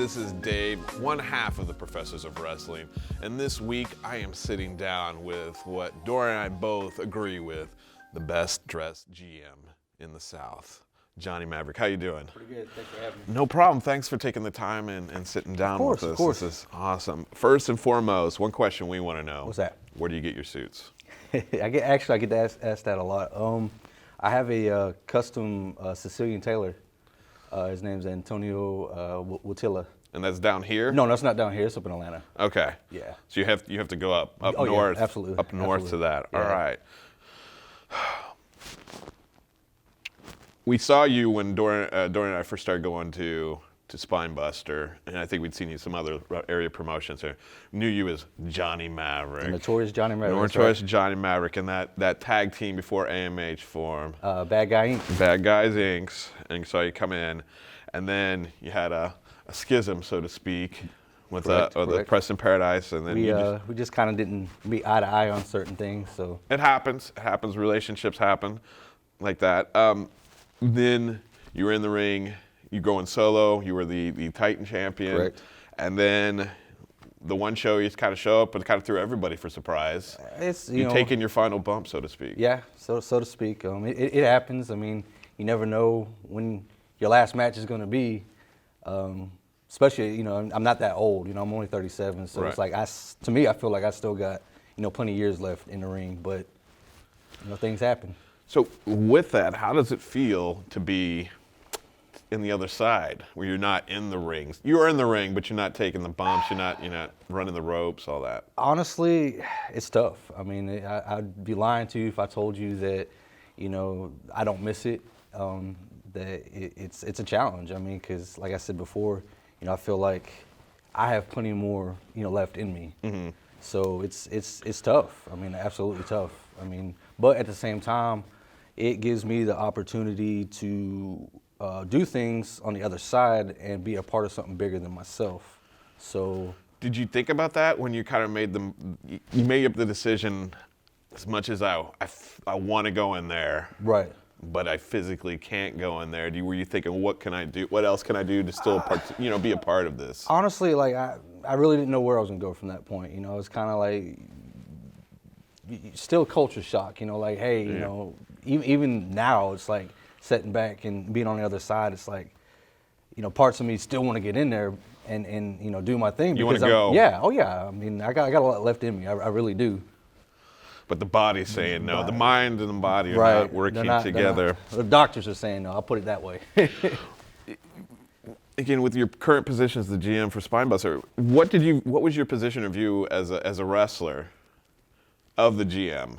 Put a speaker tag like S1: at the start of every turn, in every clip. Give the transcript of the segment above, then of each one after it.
S1: this is Dave, one half of the Professors of Wrestling, and this week I am sitting down with what Dora and I both agree with, the best dressed GM in the South, Johnny Maverick. How you doing?
S2: Pretty good. Thanks for having me.
S1: No problem. Thanks for taking the time and sitting down with us.
S2: Of course.
S1: This is awesome. First and foremost, one question we want to know.
S2: What's that?
S1: Where do you get your suits?
S2: I get asked that a lot. I have a custom Sicilian tailor. His name's Antonio Wutilla.
S1: And that's down here?
S2: No, that's not down here. It's up in Atlanta.
S1: Okay.
S2: Yeah.
S1: So you have to go up
S2: Oh,
S1: north.
S2: yeah, absolutely.
S1: Up north
S2: Absolutely.
S1: to that.
S2: Yeah.
S1: All right. We saw you when Dora and I first started going to Spinebuster, and I think we'd seen you some other area promotions here. Knew you as Johnny Maverick.
S2: The notorious Johnny Maverick.
S1: Notorious Johnny Maverick, and that tag team before AMH formed.
S2: Bad Guy Inc.
S1: Bad Guys Inc. And saw you come in, and then you had a schism, so to speak, with the Preston Paradise, and then
S2: We just kind of didn't meet eye to eye on certain things. So
S1: it happens. It happens. Relationships happen like that. Then you were in the ring. You going solo. You were the Titan champion.
S2: Correct.
S1: And then the one show you kind of show up, but kind of threw everybody for surprise.
S2: it's
S1: You taking your final bump, so to speak.
S2: Yeah, so to speak. It happens. I mean, you never know when your last match is going to be. Especially, I'm not that old. I'm only 37, so
S1: Right.
S2: it's like to me, I feel like I still got plenty of years left in the ring. But things happen.
S1: So with that, how does it feel to be in the other side, where you're not in the rings? You are in the ring, but you're not taking the bumps. You're not running the ropes, all that.
S2: Honestly, it's tough. I mean, I'd be lying to you if I told you that, I don't miss it. That it's a challenge. I mean, because like I said before, I feel like I have plenty more, left in me. Mm-hmm. So it's tough. I mean, absolutely tough. I mean, but at the same time, it gives me the opportunity to do things on the other side and be a part of something bigger than myself. So.
S1: Did you think about that when you kind of you made up the decision, as much as I want to go in there,
S2: Right.
S1: but I physically can't go in there? Were you thinking, what can I do? What else can I do to still be a part of this?
S2: Honestly, like I really didn't know where I was gonna go from that point. It's kind of like still culture shock. Like hey,
S1: Yeah.
S2: Even now it's like sitting back and being on the other side. It's like parts of me still want to get in there and do my thing.
S1: You want to
S2: because
S1: go?
S2: Yeah. Oh yeah. I mean, I got a lot left in me. I really do.
S1: But the body's saying no. The mind and the body are
S2: Right.
S1: not working
S2: They're not-
S1: together.
S2: The doctors are saying no. I'll put it that way.
S1: Again, with your current position as the GM for Spinebuster, what was your position of you as a wrestler of the GM?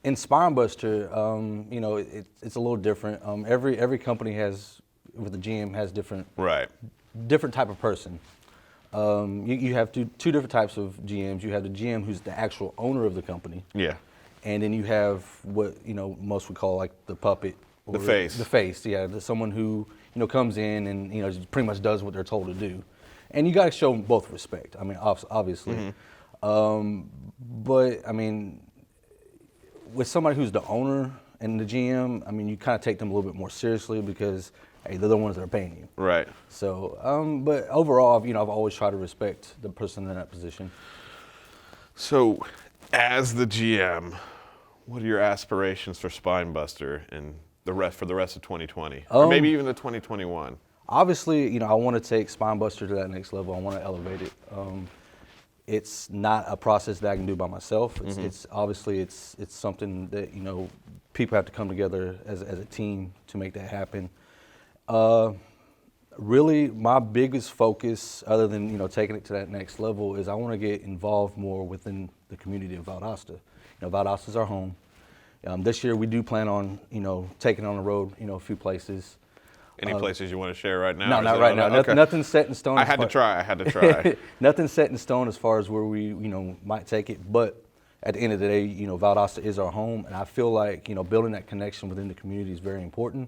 S2: In Spinebuster, it's a little different. Every company with the GM has different type of person. You have two different types of GMs. You have the GM who's the actual owner of the company.
S1: Yeah.
S2: And then you have what most would call like the puppet.
S1: The face.
S2: The face, yeah. Someone who comes in and pretty much does what they're told to do, and you got to show them both respect. I mean, obviously, but I mean, with somebody who's the owner and the GM, I mean, you kind of take them a little bit more seriously because hey, they're the ones that are paying you.
S1: Right.
S2: So, but overall, I've always tried to respect the person in that position.
S1: So, as the GM, what are your aspirations for Spinebuster and for the rest of 2020, or maybe even the 2021?
S2: Obviously, I want to take Spinebuster to that next level. I want to elevate it. It's not a process that I can do by myself. It's obviously it's something that people have to come together as a team to make that happen. Really, my biggest focus, other than taking it to that next level, is I want to get involved more within the community of Valdosta. Valdosta's our home. This year we do plan on taking on the road a few places.
S1: Any places you want to share right now?
S2: No, not right now.
S1: Okay.
S2: Nothing's set in stone.
S1: I had to try.
S2: Nothing's set in stone as far as where we might take it, but at the end of the day, Valdosta is our home, and I feel like building that connection within the community is very important.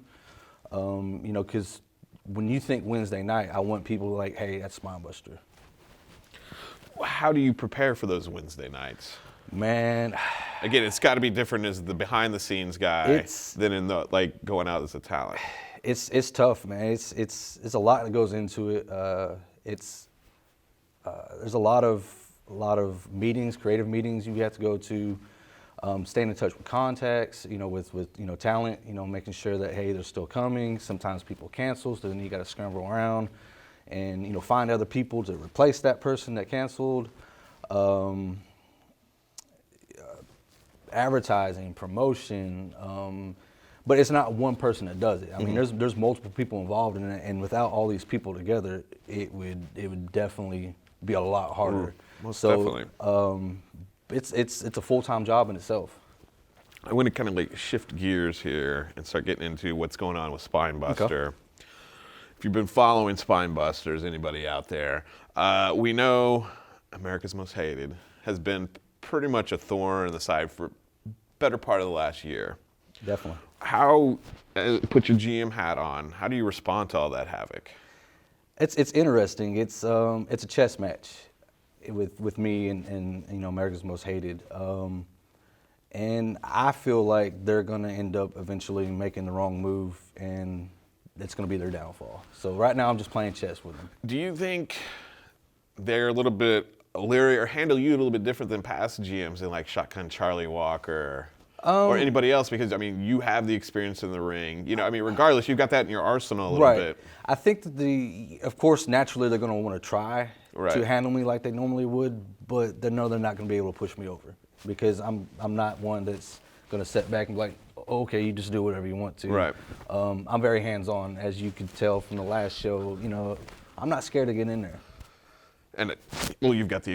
S2: Because when you think Wednesday night, I want people like, hey, that's Spinebuster.
S1: How do you prepare for those Wednesday nights?
S2: Man,
S1: again, it's got to be different as the behind-the-scenes guy than in the going out as a talent.
S2: It's tough, man. It's a lot that goes into it. There's a lot of meetings, creative meetings you have to go to. Staying in touch with contacts, with talent, making sure that, hey, they're still coming. Sometimes people cancel, so then you got to scramble around and, find other people to replace that person that canceled. Advertising, promotion, but it's not one person that does it. I mean, there's multiple people involved in it, and without all these people together, it would definitely be a lot harder.
S1: Most definitely.
S2: It's a full-time job in itself.
S1: I want to kind of like shift gears here and start getting into what's going on with Spinebuster.
S2: Okay.
S1: If you've been following Spinebusters, anybody out there, we know America's Most Hated has been pretty much a thorn in the side for better part of the last year.
S2: Definitely.
S1: How, put your GM hat on, how do you respond to all that havoc?
S2: It's interesting. It's a chess match with me and America's Most Hated. And I feel like they're gonna end up eventually making the wrong move, and it's gonna be their downfall. So right now I'm just playing chess with them.
S1: Do you think they're a little bit leery or handle you a little bit different than past GMs in like Shotgun Charlie Walker or anybody else? Because I mean, you have the experience in the ring. Regardless, you've got that in your arsenal a little bit.
S2: I think that of course, naturally they're gonna want to try to handle me like they normally would, but they know they're not gonna be able to push me over because I'm not one that's gonna sit back and be like, okay, you just do whatever you want to.
S1: Right.
S2: I'm very hands-on, as you could tell from the last show. I'm not scared to get in there.
S1: And you've got the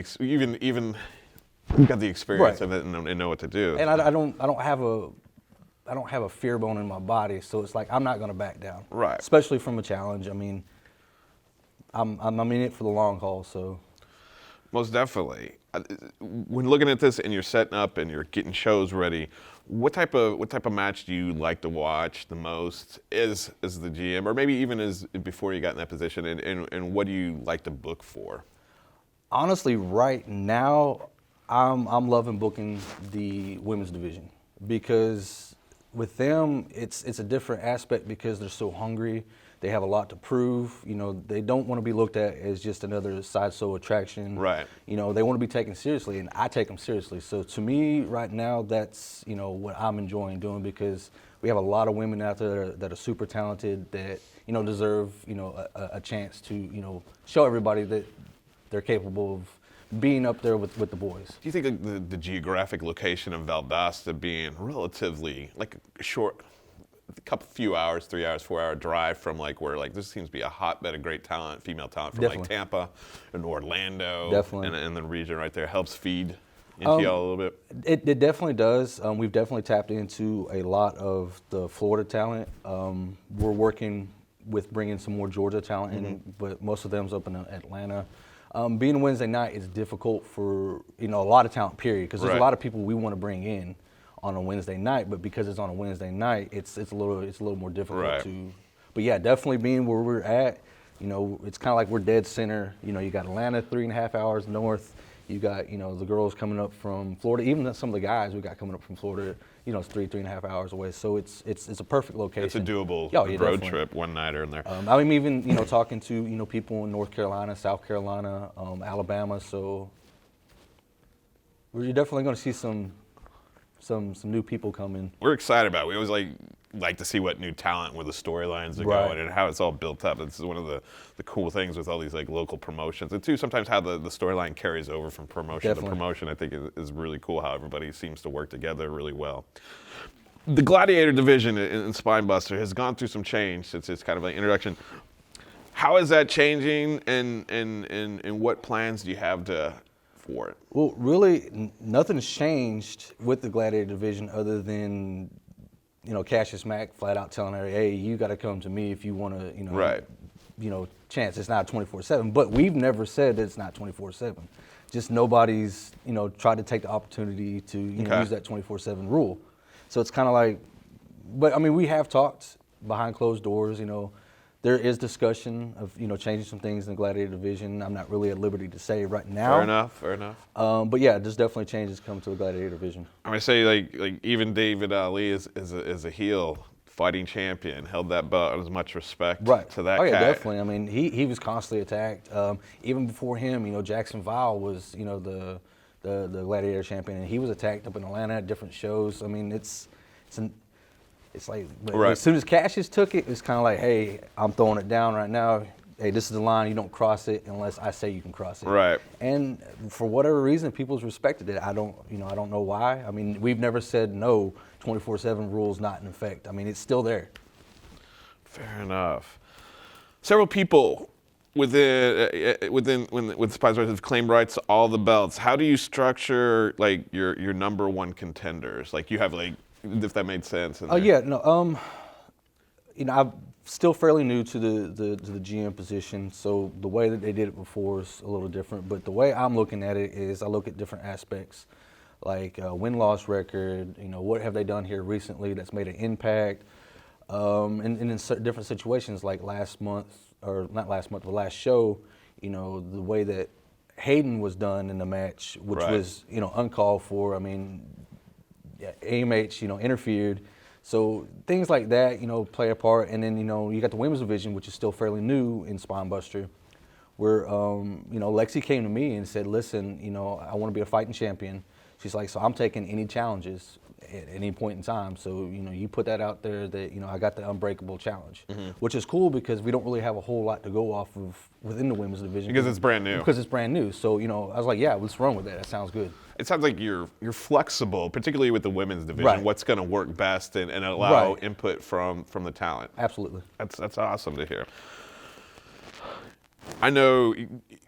S1: you've got the experience of it and know what to do.
S2: And I don't have a fear bone in my body, so it's like I'm not gonna back down.
S1: Right.
S2: Especially from a challenge. I mean, I'm in it for the long haul, so.
S1: Most definitely. When looking at this and you're setting up and you're getting shows ready, what type of match do you like to watch the most as the GM, or maybe even as before you got in that position, and what do you like to book for?
S2: Honestly, right now, I'm loving booking the women's division because with them, it's a different aspect because they're so hungry. They have a lot to prove. They don't want to be looked at as just another sideshow attraction.
S1: Right.
S2: They want to be taken seriously, and I take them seriously. So to me, right now, that's what I'm enjoying doing because we have a lot of women out there that are super talented that deserve a chance to show everybody that they're capable of being up there with the boys.
S1: Do you think the geographic location of Valdosta being relatively like short, few hours, 3 hours, 4 hour drive from like where like this seems to be a hotbed of great talent, female talent from like Tampa and Orlando and the region right there helps feed into y'all a little bit?
S2: It definitely does. We've definitely tapped into a lot of the Florida talent. We're working with bringing some more Georgia talent in, but most of them's up in Atlanta. Being a Wednesday night is difficult for a lot of talent, period, because there's a lot of people we want to bring in on a Wednesday night, but because it's on a Wednesday night, it's a little more difficult to. But yeah, definitely being where we're at, it's kind of like we're dead center. You got Atlanta 3.5 hours north. You got the girls coming up from Florida, even some of the guys we got coming up from Florida. It's 3.5 hours away, so it's a perfect location.
S1: It's a doable road trip, one nighter in there.
S2: I'm even talking to people in North Carolina, South Carolina, Alabama. So you're definitely going to see some new people come in.
S1: We're excited about it. We always like to see what new talent, where the storylines are going, and how it's all built up. This is one of the cool things with all these like local promotions, and too sometimes how the storyline carries over from promotion to promotion. I think is really cool how everybody seems to work together really well. The Gladiator division in Spinebuster has gone through some change since it's kind of an introduction. How is that changing, and what plans do you have for it?
S2: Well, really, nothing's changed with the Gladiator division other than, Cassius Mack flat out telling her, hey, you got to come to me if you want to, chance. It's not 24/7, but we've never said that it's not 24/7. Just nobody's, tried to take the opportunity to, use that 24/7 rule. So it's kind of like, but I mean, we have talked behind closed doors, There is discussion of changing some things in the Gladiator division. I'm not really at liberty to say right now.
S1: Fair enough.
S2: But yeah, there's definitely changes coming to the Gladiator division.
S1: I'm gonna say like even David Ali is a heel fighting champion, held that belt, as much respect
S2: Right.
S1: to that
S2: Oh yeah,
S1: cat.
S2: definitely. I mean, he was constantly attacked. Even before him, Jackson Vile was, the Gladiator champion, and he was attacked up in Atlanta at different shows. I mean, it's like,
S1: Right.
S2: as soon as Cassius took it, it's kind of like, hey, I'm throwing it down right now. Hey, this is the line. You don't cross it unless I say you can cross it.
S1: Right.
S2: And for whatever reason, people's respected it. I don't know why. I mean, we've never said no. 24/7 rules not in effect. I mean, it's still there.
S1: Fair enough. Several people with Spinebuster have claimed rights to all the belts. How do you structure like your number one contenders? Like you have like, if that made sense.
S2: Oh yeah, no. I'm still fairly new to the GM position, so the way that they did it before is a little different. But the way I'm looking at it is, I look at different aspects, like win-loss record. What have they done here recently that's made an impact? And in different situations, like last month, or not last month, but last show, the way that Hayden was done in the match, which
S1: Right.
S2: was uncalled for. I mean, yeah, AMH interfered. So things like that, play a part. And then, you got the women's division, which is still fairly new in Spinebuster, where, Lexi came to me and said, listen, I want to be a fighting champion. She's like, so I'm taking any challenges at any point in time. So, you put that out there that, I got the unbreakable challenge, which is cool because we don't really have a whole lot to go off of within the women's division.
S1: Because it's brand new.
S2: Because it's brand new. So, I was like, yeah, let's run with that. That sounds good.
S1: It sounds like you're flexible, particularly with the women's division.
S2: Right.
S1: What's going to work best and allow
S2: Right.
S1: input from the talent.
S2: Absolutely.
S1: That's awesome to hear. I know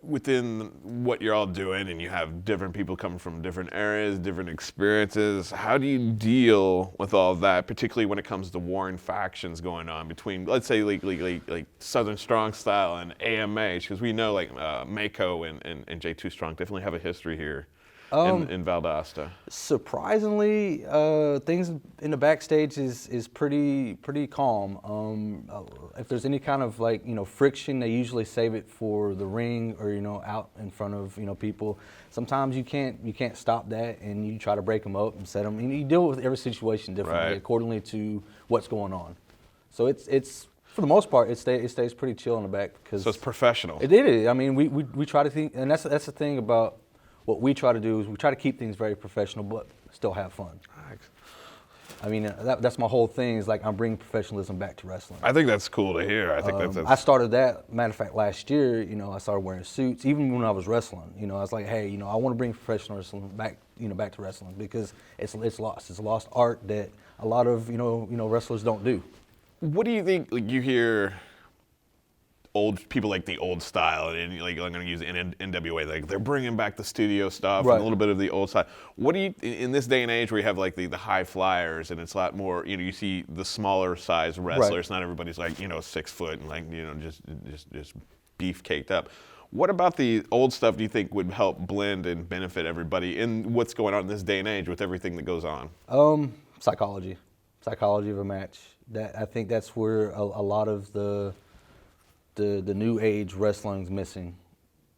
S1: within what you're all doing, and you have different people coming from different areas, different experiences. How do you deal with all of that, particularly when it comes to warring factions going on between, let's say, like Southern Strong Style and AMH? Because we know like Mako and J2 Strong definitely have a history here in Valdosta.
S2: Surprisingly, things in the backstage is pretty calm. If there's any kind of friction, they usually save it for the ring or out in front of people. Sometimes you can't stop that, and you try to break them up and set them. You deal with every situation differently
S1: Right.
S2: accordingly to what's going on. So it's for the most part it stays pretty chill in the back because
S1: So it's professional.
S2: It is. I mean, we try to think, and that's the thing about what we try to do is we try to keep things very professional, but still have fun. I mean, that's my whole thing is like I'm bringing professionalism back to wrestling.
S1: I think that's cool to hear. I think
S2: I started that, matter of fact, last year, I started wearing suits, even when I was wrestling. I was like, hey, I want to bring professional wrestling back, back to wrestling because it's lost. It's a lost art that a lot of, wrestlers don't do.
S1: What do you think? Like you hear old people like the old style, and like I'm going to use NWA. Like they're bringing back the studio stuff
S2: Right.
S1: and a little bit of the old style. What do you in this day and age where you have like the high flyers and it's a lot more? You see the smaller size wrestlers. Right. Not everybody's like 6 foot and like just beef caked up. What about the old stuff do you think would help blend and benefit everybody in what's going on in this day and age with everything that goes on?
S2: Psychology of a match. I think that's where a lot of the new age wrestling's missing.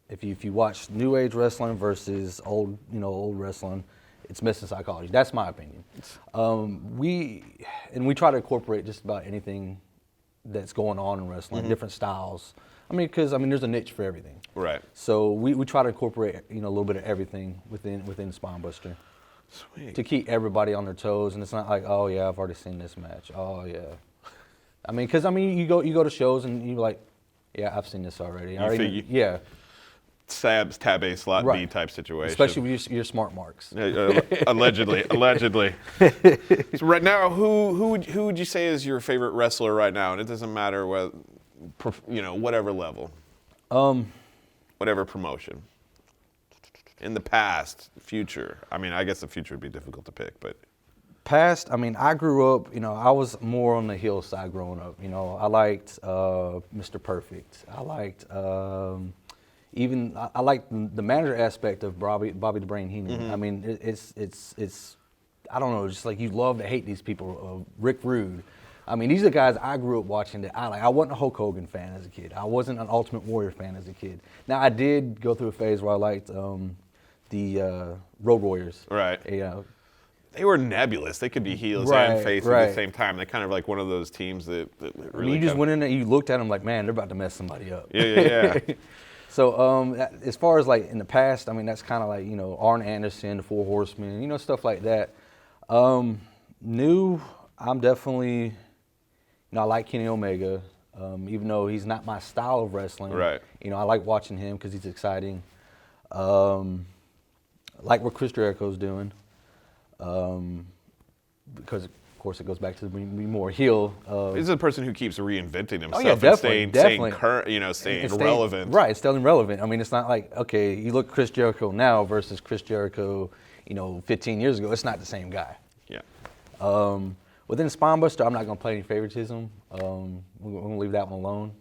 S2: If you watch new age wrestling versus old wrestling, it's missing psychology. That's my opinion. We try to incorporate just about anything that's going on in wrestling, different styles. I mean, because there's a niche for everything.
S1: Right.
S2: So we try to incorporate a little bit of everything within Spinebuster.
S1: Sweet.
S2: To keep everybody on their toes, and it's not like, oh yeah, I've already seen this match. Oh yeah. Because you go to shows and you're like, yeah, I've seen this already. Yeah.
S1: Tab A, slot
S2: Right.
S1: B type situation.
S2: Especially with your smart marks.
S1: Allegedly. So right now, who would you say is your favorite wrestler right now? And it doesn't matter what, whatever level, whatever promotion. In the past, future. I guess the future would be difficult to pick, but.
S2: Past, I grew up, I was more on the heel side growing up. I liked Mr. Perfect. I liked I liked the manager aspect of Bobby the Brain Heenan. It's I don't know, just like you love to hate these people. Rick Rude. These are the guys I grew up watching that I like. I wasn't a Hulk Hogan fan as a kid. I wasn't an Ultimate Warrior fan as a kid. Now I did go through a phase where I liked the Road Warriors.
S1: Right. they were nebulous. They could be heels and face at the same time. They're kind of like one of those teams that really.
S2: You just went in there, you looked at them like, man, they're about to mess somebody up.
S1: Yeah.
S2: So as far as like in the past, I mean, that's kind of like, Arn Anderson, the Four Horsemen, stuff like that. New, I'm definitely, I like Kenny Omega, even though he's not my style of wrestling.
S1: Right.
S2: I like watching him because he's exciting. Like what Chris Jericho's doing, because of course it goes back to be more heel.
S1: He's a person who keeps reinventing himself.
S2: Oh yeah, definitely,
S1: staying current, staying relevant.
S2: Right, staying relevant. I mean, it's not like, okay, you look at Chris Jericho now versus Chris Jericho, 15 years ago. It's not the same guy.
S1: Yeah.
S2: Within Spinebuster, I'm not going to play any favoritism. We're going to leave that one alone.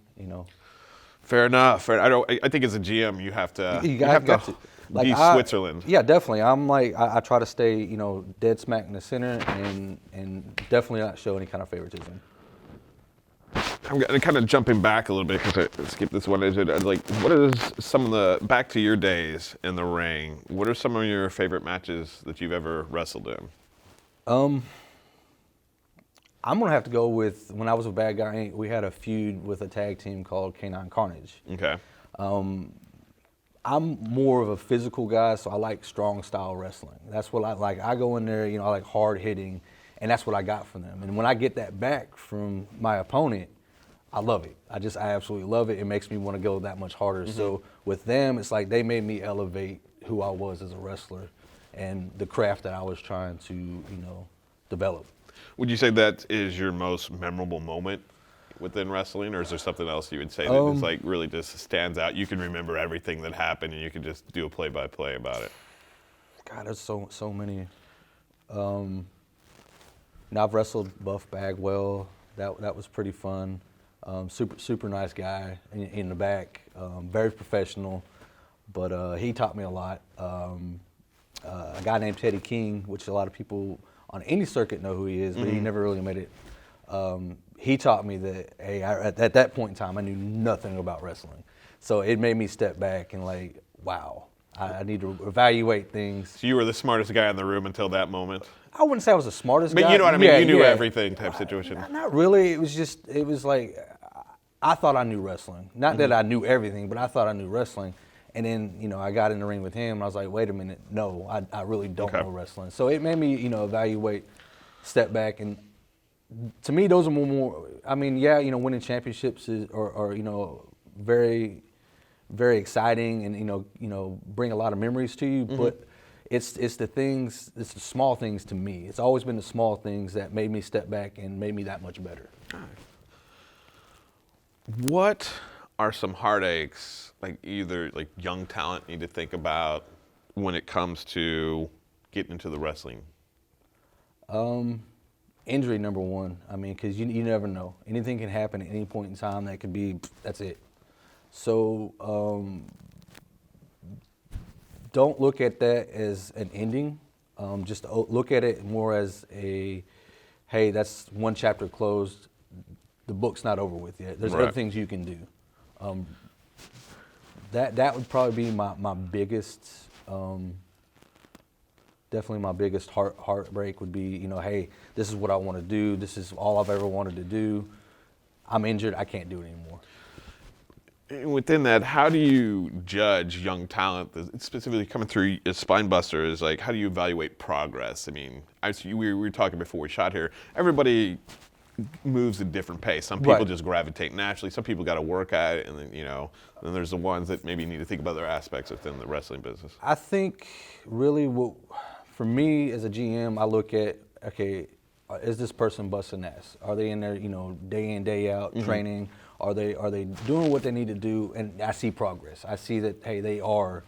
S1: Fair enough. I think as a GM, you have to. You have to. Like be Switzerland.
S2: Yeah, definitely. I'm like, I try to stay, dead smack in the center and definitely not show any kind of favoritism.
S1: I'm kind of jumping back a little bit because I skipped this one. Like, what is some of the, back to your days in the ring, what are some of your favorite matches that you've ever wrestled in?
S2: I'm going to have to go with, when I was with Bad Guy Inc., we had a feud with a tag team called Canine Carnage.
S1: Okay.
S2: I'm more of a physical guy, so I like strong style wrestling. That's what I like. I go in there, I like hard hitting, and that's what I got from them. And when I get that back from my opponent, I love it. I absolutely love it. It makes me want to go that much harder. Mm-hmm. So with them, it's like they made me elevate who I was as a wrestler and the craft that I was trying to, develop.
S1: Would you say that is your most memorable moment within wrestling, or is there something else you would say that is like really just stands out? You can remember everything that happened, and you can just do a play-by-play about it.
S2: God, there's so many. I've wrestled Buff Bagwell. That was pretty fun. Super nice guy in the back. Very professional, but he taught me a lot. A guy named Teddy King, which a lot of people on any circuit know who he is, but he never really made it. He taught me that, hey, at that point in time, I knew nothing about wrestling. So it made me step back and like, wow, I need to evaluate things.
S1: So you were the smartest guy in the room until that moment?
S2: I wouldn't say I was the smartest guy.
S1: But you know what I mean? You knew everything type situation.
S2: Not really. It was like, I thought I knew wrestling. Not that I knew everything, but I thought I knew wrestling. And then, I got in the ring with him, and I was like, wait a minute, no, I really don't know wrestling. So it made me, evaluate, step back, and to me, those are more. I mean, yeah, winning championships are very, very exciting, and bring a lot of memories to you. But it's the things, it's the small things to me. It's always been the small things that made me step back and made me that much better.
S1: What are some heartaches, like either like young talent need to think about when it comes to getting into the wrestling?
S2: Injury, number one. I mean, because you never know. Anything can happen at any point in time. That could be, that's it. So don't look at that as an ending. Just look at it more as hey, that's one chapter closed. The book's not over with yet. There's other things you can do. That would probably be my biggest, definitely my biggest heartbreak would be, hey, this is what I want to do. This is all I've ever wanted to do. I'm injured. I can't do it anymore.
S1: Within that, how do you judge young talent, specifically coming through as Spinebuster? Is like, how do you evaluate progress? I mean, we were talking before we shot here. Everybody moves at a different pace. Some people just gravitate naturally. Some people got to work at it, and then then there's the ones that maybe need to think about their aspects within the wrestling business.
S2: I think really, for me as a GM, I look at, okay, is this person busting ass? Are they in there, day in, day out, training? Are they doing what they need to do? And I see progress. I see that, hey, they are,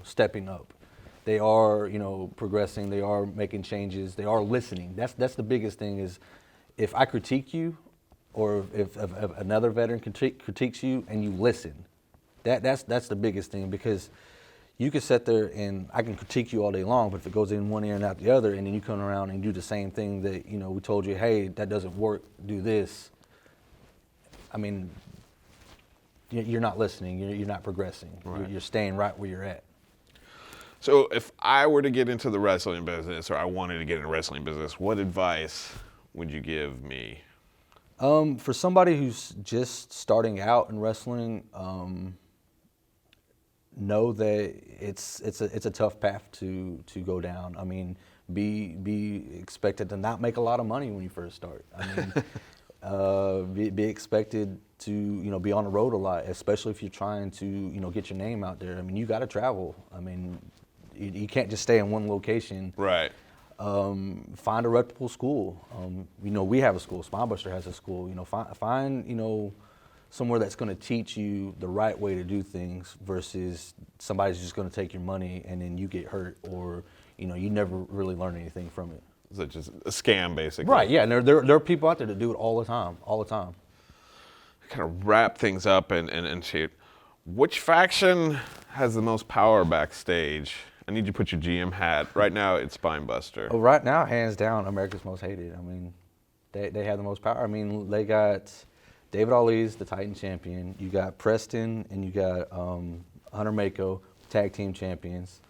S2: stepping up. They are, progressing. They are making changes. They are listening. That's the biggest thing is, if I critique you, or if another veteran critiques you and you listen, that's the biggest thing, because you can sit there and I can critique you all day long, but if it goes in one ear and out the other, and then you come around and do the same thing that, we told you, hey, that doesn't work, do this. I mean, you're not listening, you're not progressing. Right. You're staying right where you're at.
S1: So if I were to get into the wrestling business, or I wanted to get into wrestling business, what advice would you give me?
S2: For somebody who's just starting out in wrestling, know that it's a tough path to go down. I mean, be expected to not make a lot of money when you first start. I mean, be expected to be on the road a lot, especially if you're trying to get your name out there. I mean, you got to travel. I mean, you can't just stay in one location.
S1: Right.
S2: Find a reputable school. We have a school. Spinebuster has a school. Find somewhere that's going to teach you the right way to do things versus somebody's just going to take your money and then you get hurt, or you never really learn anything from it.
S1: So just a scam, basically.
S2: Right. Yeah. And there are people out there that do it all the time.
S1: Kind of wrap things up and shit. Which faction has the most power backstage? I need you to put your GM hat. Right now, it's Spinebuster.
S2: Oh, right now, hands down, America's Most Hated. I mean, they have the most power. I mean, they got David Ali's the Titan champion. You got Preston and you got Hunter Mako, tag team champions.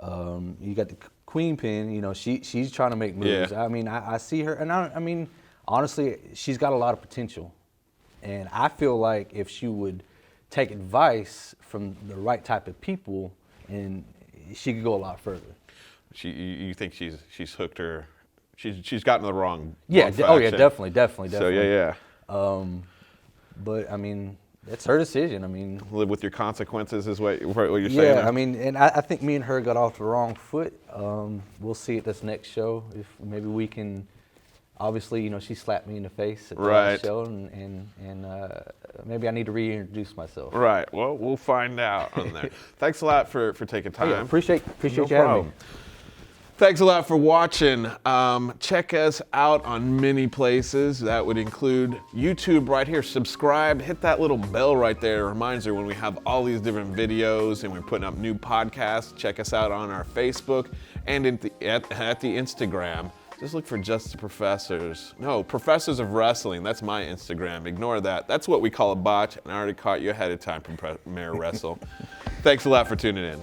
S2: You got the Queen Pin. She's trying to make moves.
S1: Yeah.
S2: I mean, I see her, and I mean, honestly, she's got a lot of potential. And I feel like if she would take advice from the right type of people, and she could go a lot further.
S1: You think she's hooked her? She's gotten the wrong.
S2: Yeah.
S1: wrong
S2: Oh yeah.
S1: faction.
S2: Definitely.
S1: So yeah.
S2: But I mean, it's her decision. I mean,
S1: Live with your consequences is what you're saying.
S2: yeah. I mean, and I think me and her got off the wrong foot. We'll see at this next show if maybe we can. Obviously, she slapped me in the face at the last show, and maybe I need to reintroduce myself.
S1: Right. Well, we'll find out on there. Thanks a lot for taking time.
S2: Oh, yeah, appreciate
S1: No
S2: you having
S1: problem.
S2: me.
S1: Thanks a lot for watching. Check us out on many places. That would include YouTube right here. Subscribe, hit that little bell right there. It reminds you when we have all these different videos and we're putting up new podcasts. Check us out on our Facebook and at the Instagram. Just look for Just the Professors. No, Professors of Wrestling. That's my Instagram. Ignore that. That's what we call a botch, and I already caught you ahead of time, Premier Wrestle. Thanks a lot for tuning in.